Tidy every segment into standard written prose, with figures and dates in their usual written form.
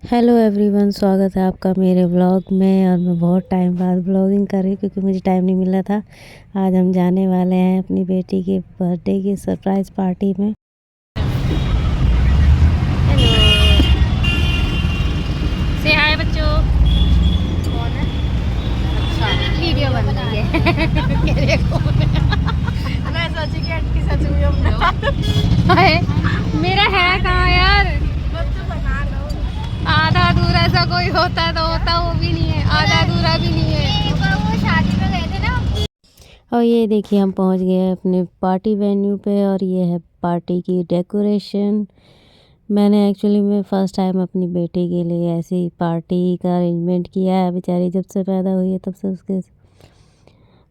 Hello everyone, स्वागत है आपका मेरे व्लॉग में। और मैं बहुत टाइम बाद व्लॉगिंग कर रही हूँ क्योंकि मुझे टाइम नहीं मिल रहा था। आज हम जाने वाले हैं अपनी बेटी के बर्थडे की सरप्राइज़ पार्टी में। हेलो से हाय बच्चों। कौन है? अच्छा वीडियो बन रही है। मैं सोची कि आंटी सच में हम हाय मेरा है कहाँ यार। बना लो। आधा अधूरा ऐसा कोई होता तो होता, वो भी नहीं है, आधा अधूरा भी नहीं है। वो शादी में गए थे ना। और ये देखिए हम पहुंच गए हैं अपने पार्टी वेन्यू पे। और ये है पार्टी की डेकोरेशन। मैंने एक्चुअली में फ़र्स्ट टाइम अपनी बेटी के लिए ऐसी पार्टी का अरेंजमेंट किया है। बेचारी जब से पैदा हुई है तब से उसके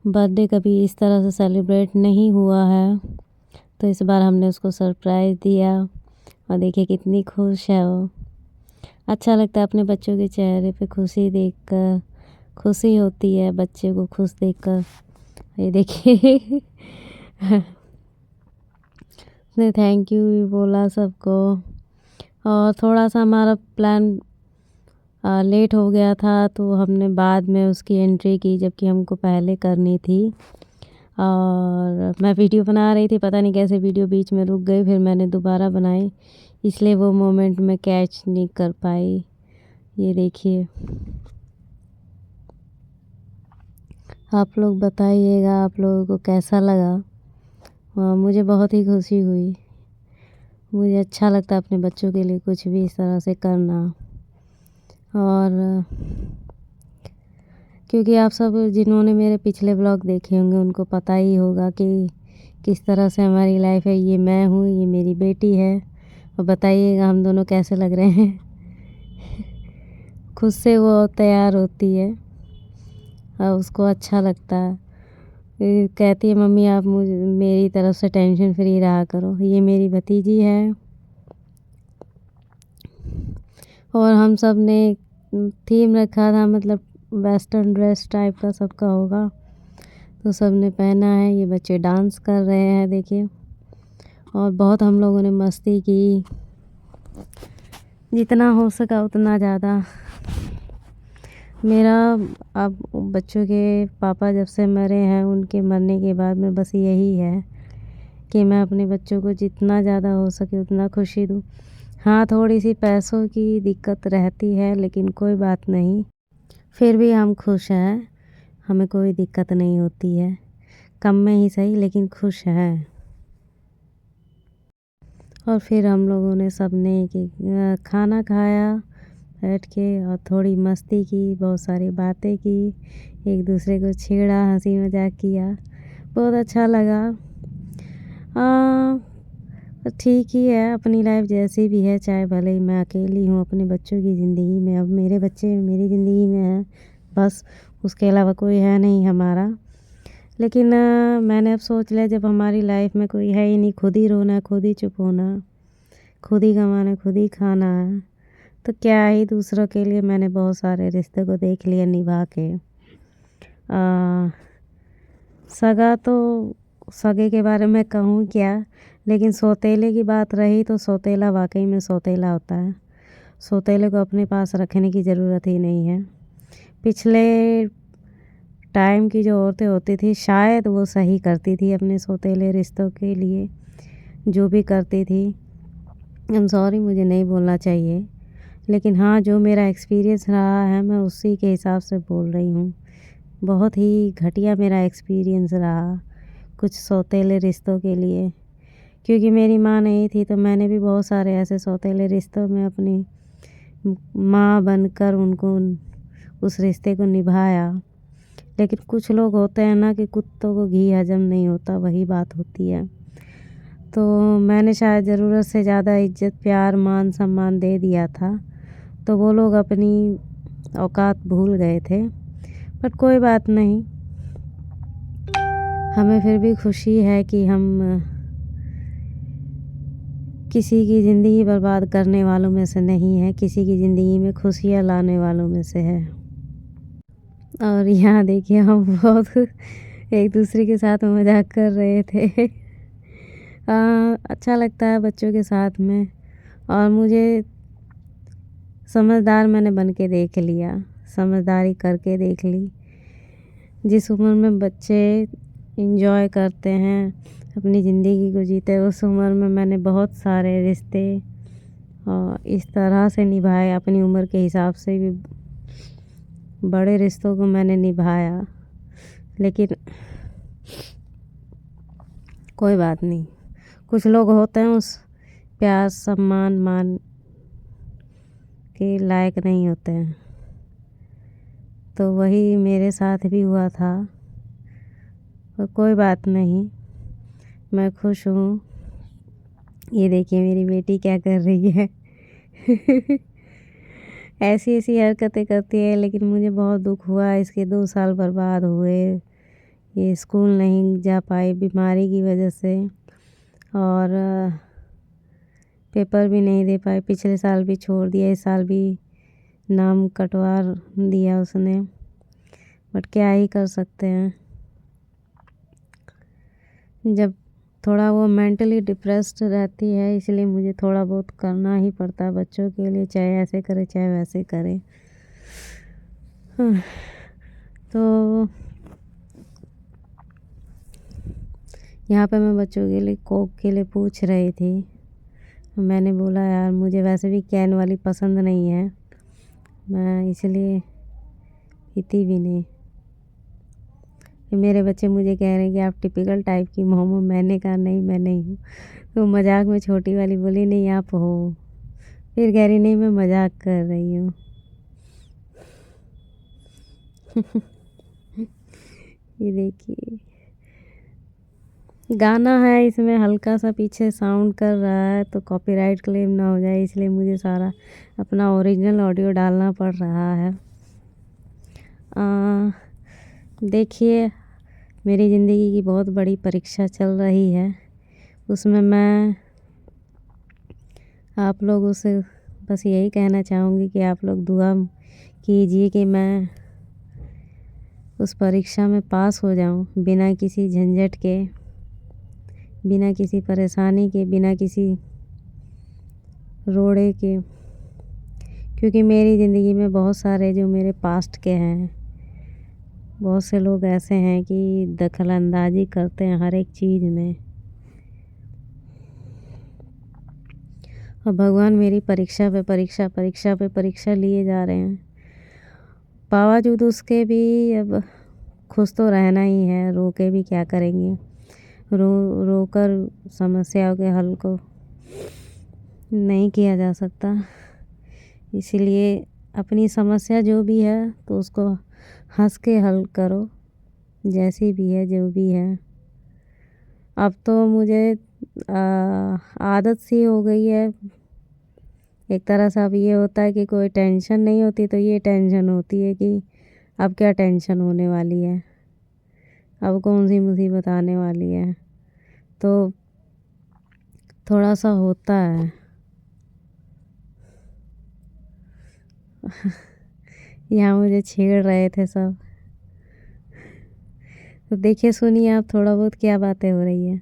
बर्थडे कभी इस तरह से सेलिब्रेट नहीं हुआ है। तो इस बार हमने उसको सरप्राइज़ दिया और देखिए कितनी खुश है वो। अच्छा लगता है अपने बच्चों के चेहरे पे खुशी देखकर। खुशी होती है बच्चे को खुश देखकर। ये देखिए उसने थैंक यू भी बोला सबको। और थोड़ा सा हमारा प्लान लेट हो गया था तो हमने बाद में उसकी एंट्री की, जबकि हमको पहले करनी थी। और मैं वीडियो बना रही थी, पता नहीं कैसे वीडियो बीच में रुक गई, फिर मैंने दोबारा बनाई, इसलिए वो मोमेंट में कैच नहीं कर पाई। ये देखिए, आप लोग बताइएगा आप लोगों को कैसा लगा। मुझे बहुत ही खुशी हुई। मुझे अच्छा लगता है अपने बच्चों के लिए कुछ भी इस तरह से करना। और क्योंकि आप सब जिन्होंने मेरे पिछले ब्लॉग देखे होंगे उनको पता ही होगा कि किस तरह से हमारी लाइफ है। ये मैं हूँ, ये मेरी बेटी है। और बताइएगा हम दोनों कैसे लग रहे हैं। खुद से वो तैयार होती है और उसको अच्छा लगता है। कहती है मम्मी आप मुझे मेरी तरफ से टेंशन फ्री रहा करो। ये मेरी भतीजी है। और हम सब ने थीम रखा था, मतलब वेस्टर्न ड्रेस टाइप का सबका होगा, तो सब ने पहना है। ये बच्चे डांस कर रहे हैं देखिए। और बहुत हम लोगों ने मस्ती की, जितना हो सका उतना ज़्यादा। मेरा अब बच्चों के पापा जब से मरे हैं, उनके मरने के बाद में बस यही है कि मैं अपने बच्चों को जितना ज़्यादा हो सके उतना खुशी दूँ। हाँ, थोड़ी सी पैसों की दिक्कत रहती है, लेकिन कोई बात नहीं, फिर भी हम खुश हैं। हमें कोई दिक्कत नहीं होती है, कम में ही सही लेकिन खुश हैं। और फिर हम लोगों ने सब ने खाना खाया बैठ के और थोड़ी मस्ती की, बहुत सारी बातें की, एक दूसरे को छेड़ा, हंसी मजाक किया, बहुत अच्छा लगा। ठीक ही है, अपनी लाइफ जैसी भी है, चाहे भले ही मैं अकेली हूँ अपने बच्चों की ज़िंदगी में। अब मेरे बच्चे मेरी ज़िंदगी में हैं बस, उसके अलावा कोई है नहीं हमारा। लेकिन मैंने अब सोच लिया जब हमारी लाइफ में कोई है ही नहीं, खुद ही रोना, खुद ही चुप होना, खुद ही कमाना, खुद ही खाना है, तो क्या ही दूसरों के लिए। मैंने बहुत सारे रिश्ते को देख लिया निभा के। सगा तो सगे के बारे में कहूँ क्या, लेकिन सौतेले की बात रही तो सौतेला वाकई में सौतेला होता है। सौतेले को अपने पास रखने की ज़रूरत ही नहीं है। पिछले टाइम की जो औरतें होती थी शायद वो सही करती थी अपने सौतेले रिश्तों के लिए, जो भी करती थी। आई एम सॉरी, मुझे नहीं बोलना चाहिए, लेकिन हाँ, जो मेरा एक्सपीरियंस रहा है मैं उसी के हिसाब से बोल रही हूँ। बहुत ही घटिया मेरा एक्सपीरियंस रहा कुछ सौतेले रिश्तों के लिए, क्योंकि मेरी माँ नहीं थी तो मैंने भी बहुत सारे ऐसे सौतेले रिश्तों में अपनी माँ बनकर उनको उस रिश्ते को निभाया। लेकिन कुछ लोग होते हैं ना कि कुत्तों को घी हजम नहीं होता, वही बात होती है। तो मैंने शायद ज़रूरत से ज़्यादा इज्जत, प्यार, मान सम्मान दे दिया था, तो वो लोग अपनी औकात भूल गए थे। बट कोई बात नहीं, हमें फिर भी खुशी है कि हम किसी की ज़िंदगी बर्बाद करने वालों में से नहीं है, किसी की ज़िंदगी में खुशियाँ लाने वालों में से है। और यहाँ देखिए हम बहुत एक दूसरे के साथ मजाक कर रहे थे। अच्छा लगता है बच्चों के साथ में। और मुझे समझदार मैंने बन के देख लिया, समझदारी करके देख ली। जिस उम्र में बच्चे एंजॉय करते हैं, अपनी ज़िंदगी को जीते हैं, उस उम्र में मैंने बहुत सारे रिश्ते इस तरह से निभाए, अपनी उम्र के हिसाब से भी बड़े रिश्तों को मैंने निभाया। लेकिन कोई बात नहीं, कुछ लोग होते हैं उस प्यार सम्मान मान के लायक नहीं होते हैं, तो वही मेरे साथ भी हुआ था। और कोई बात नहीं, मैं खुश हूँ। ये देखिए मेरी बेटी क्या कर रही है। ऐसी ऐसी हरकतें करती है, लेकिन मुझे बहुत दुख हुआ। इसके 2 साल बर्बाद हुए, ये स्कूल नहीं जा पाई बीमारी की वजह से, और पेपर भी नहीं दे पाई। पिछले साल भी छोड़ दिया, इस साल भी नाम कटवा दिया उसने, बट क्या ही कर सकते हैं। जब थोड़ा वो मेंटली डिप्रेस्ड रहती है, इसलिए मुझे थोड़ा बहुत करना ही पड़ता है बच्चों के लिए, चाहे ऐसे करे चाहे वैसे करे। तो यहाँ पे मैं बच्चों के लिए कोक के लिए पूछ रही थी। मैंने बोला यार मुझे वैसे भी कैन वाली पसंद नहीं है, मैं इसलिए पीती भी नहीं। मेरे बच्चे मुझे कह रहे हैं कि आप टिपिकल टाइप की मॉम हो। मैंने कहा नहीं, मैं नहीं हूँ। तो मजाक में छोटी वाली बोली नहीं आप हो, फिर कह रही नहीं मैं मजाक कर रही हूँ। ये देखिए गाना है, इसमें हल्का सा पीछे साउंड कर रहा है, तो कॉपीराइट क्लेम ना हो जाए, इसलिए मुझे सारा अपना ओरिजिनल ऑडियो डालना पड़ रहा है। देखिए मेरी ज़िंदगी की बहुत बड़ी परीक्षा चल रही है, उसमें मैं आप लोगों से बस यही कहना चाहूँगी कि आप लोग दुआ कीजिए कि मैं उस परीक्षा में पास हो जाऊँ, बिना किसी झंझट के, बिना किसी परेशानी के, बिना किसी रोड़े के। क्योंकि मेरी ज़िंदगी में बहुत सारे जो मेरे पास्ट के हैं, बहुत से लोग ऐसे हैं कि दखल अंदाजी करते हैं हर एक चीज़ में। और भगवान मेरी परीक्षा पे परीक्षा, परीक्षा पे परीक्षा लिए जा रहे हैं। बावजूद उसके भी अब खुश तो रहना ही है, रो के भी क्या करेंगे। रो कर समस्याओं के हल को नहीं किया जा सकता। इसीलिए अपनी समस्या जो भी है तो उसको हंस के हल करो, जैसी भी है जो भी है। अब तो मुझे आदत सी हो गई है एक तरह से। अब ये होता है कि कोई टेंशन नहीं होती तो ये टेंशन होती है कि अब क्या टेंशन होने वाली है, अब कौन सी मुसीबत आने वाली है, तो थोड़ा सा होता है। यहाँ मुझे छेड़ रहे थे सब, तो देखिए सुनिए आप थोड़ा बहुत क्या बातें हो रही है।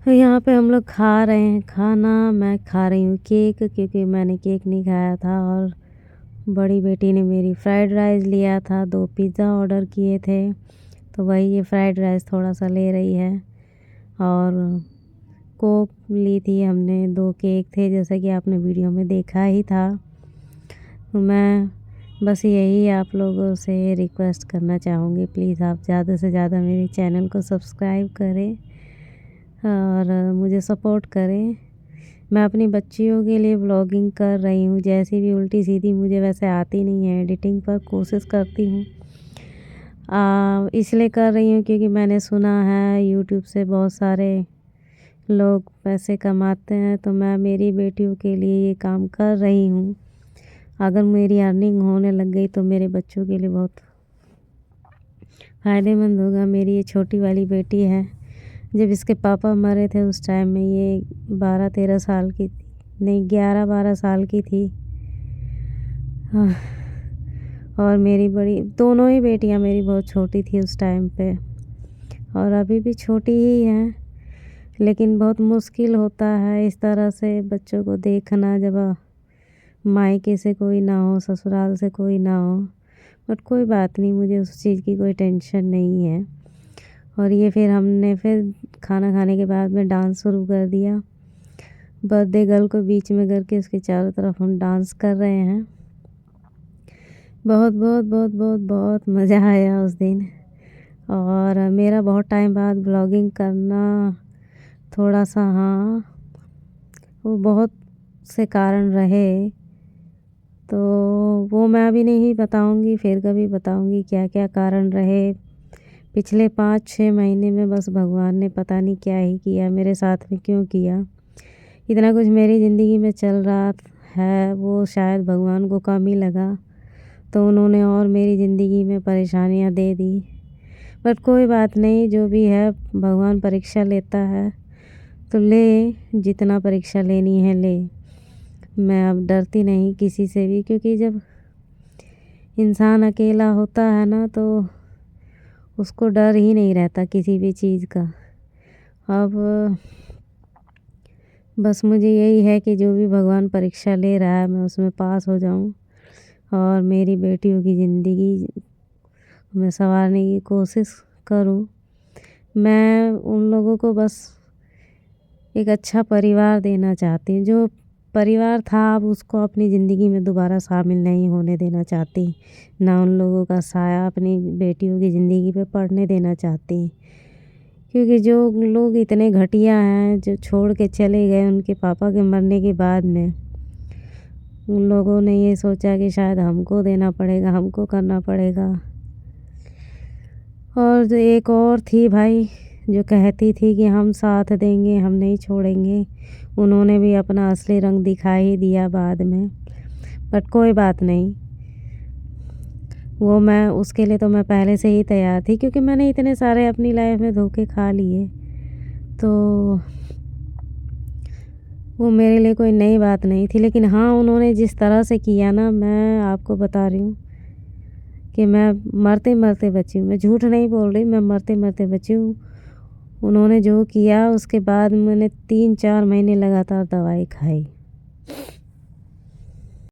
तो यहाँ पे हम लोग खा रहे हैं खाना, मैं खा रही हूँ केक, क्योंकि मैंने केक नहीं खाया था। और बड़ी बेटी ने मेरी फ्राइड राइस लिया था, 2 पिज़्ज़ा ऑर्डर किए थे, तो वही ये फ्राइड राइस थोड़ा सा ले रही है। और कोक ली थी हमने, 2 केक थे जैसा कि आपने वीडियो में देखा ही था। तो मैं बस यही आप लोगों से रिक्वेस्ट करना चाहूँगी, प्लीज़ आप ज़्यादा से ज़्यादा मेरे चैनल को सब्सक्राइब करें और मुझे सपोर्ट करें। मैं अपनी बच्चियों के लिए व्लॉगिंग कर रही हूँ, जैसी भी उल्टी सीधी मुझे वैसे आती नहीं है, एडिटिंग पर कोशिश करती हूँ। इसलिए कर रही हूँ क्योंकि मैंने सुना है यूट्यूब से बहुत सारे लोग पैसे कमाते हैं, तो मैं मेरी बेटियों के लिए ये काम कर रही हूँ। अगर मेरी अर्निंग होने लग गई तो मेरे बच्चों के लिए बहुत फ़ायदेमंद होगा। मेरी ये छोटी वाली बेटी है, जब इसके पापा मरे थे उस टाइम में ये 12-13 साल की थी, नहीं 11-12 साल की थी। हाँ, और मेरी बड़ी दोनों ही बेटियां मेरी बहुत छोटी थी उस टाइम पे, और अभी भी छोटी ही हैं। लेकिन बहुत मुश्किल होता है इस तरह से बच्चों को देखना, जब मायके से कोई ना हो, ससुराल से कोई ना हो, बट कोई बात नहीं, मुझे उस चीज़ की कोई टेंशन नहीं है। और ये फिर हमने फिर खाना खाने के बाद में डांस शुरू कर दिया। बर्थडे गर्ल को बीच में करके उसके चारों तरफ हम डांस कर रहे हैं। बहुत बहुत बहुत बहुत बहुत मज़ा आया उस दिन। और मेरा बहुत टाइम बाद ब्लॉगिंग करना थोड़ा सा, हाँ, वो बहुत से कारण रहे, तो वो मैं अभी नहीं बताऊंगी, फिर कभी बताऊंगी क्या क्या कारण रहे। पिछले 5-6 महीने में बस भगवान ने पता नहीं क्या ही किया मेरे साथ में, क्यों किया। इतना कुछ मेरी ज़िंदगी में चल रहा है, वो शायद भगवान को कम ही लगा, तो उन्होंने और मेरी ज़िंदगी में परेशानियां दे दी। बट कोई बात नहीं, जो भी है भगवान परीक्षा लेता है तो ले, जितना परीक्षा लेनी है ले। मैं अब डरती नहीं किसी से भी, क्योंकि जब इंसान अकेला होता है ना तो उसको डर ही नहीं रहता किसी भी चीज़ का। अब बस मुझे यही है कि जो भी भगवान परीक्षा ले रहा है मैं उसमें पास हो जाऊं और मेरी बेटियों की ज़िंदगी मैं संवारने की कोशिश करूं। मैं उन लोगों को बस एक अच्छा परिवार देना चाहती हूँ। जो परिवार था अब उसको अपनी ज़िंदगी में दोबारा शामिल नहीं होने देना चाहती, ना उन लोगों का साया अपनी बेटियों की ज़िंदगी पे पड़ने देना चाहती। क्योंकि जो लोग इतने घटिया हैं जो छोड़ के चले गए उनके पापा के मरने के बाद में, उन लोगों ने ये सोचा कि शायद हमको देना पड़ेगा, हमको करना पड़ेगा। और जो एक और थी भाई जो कहती थी कि हम साथ देंगे, हम नहीं छोड़ेंगे, उन्होंने भी अपना असली रंग दिखा ही दिया बाद में। बट कोई बात नहीं, वो मैं उसके लिए तो मैं पहले से ही तैयार थी, क्योंकि मैंने इतने सारे अपनी लाइफ में धोखे खा लिए, तो वो मेरे लिए कोई नई बात नहीं थी। लेकिन हाँ, उन्होंने जिस तरह से किया ना, मैं आपको बता रही हूँ कि मैं मरते मरते बची हूँ, मैं झूठ नहीं बोल रही, मैं मरते मरते बची हूँ। उन्होंने जो किया उसके बाद मैंने 3-4 महीने लगातार दवाई खाई।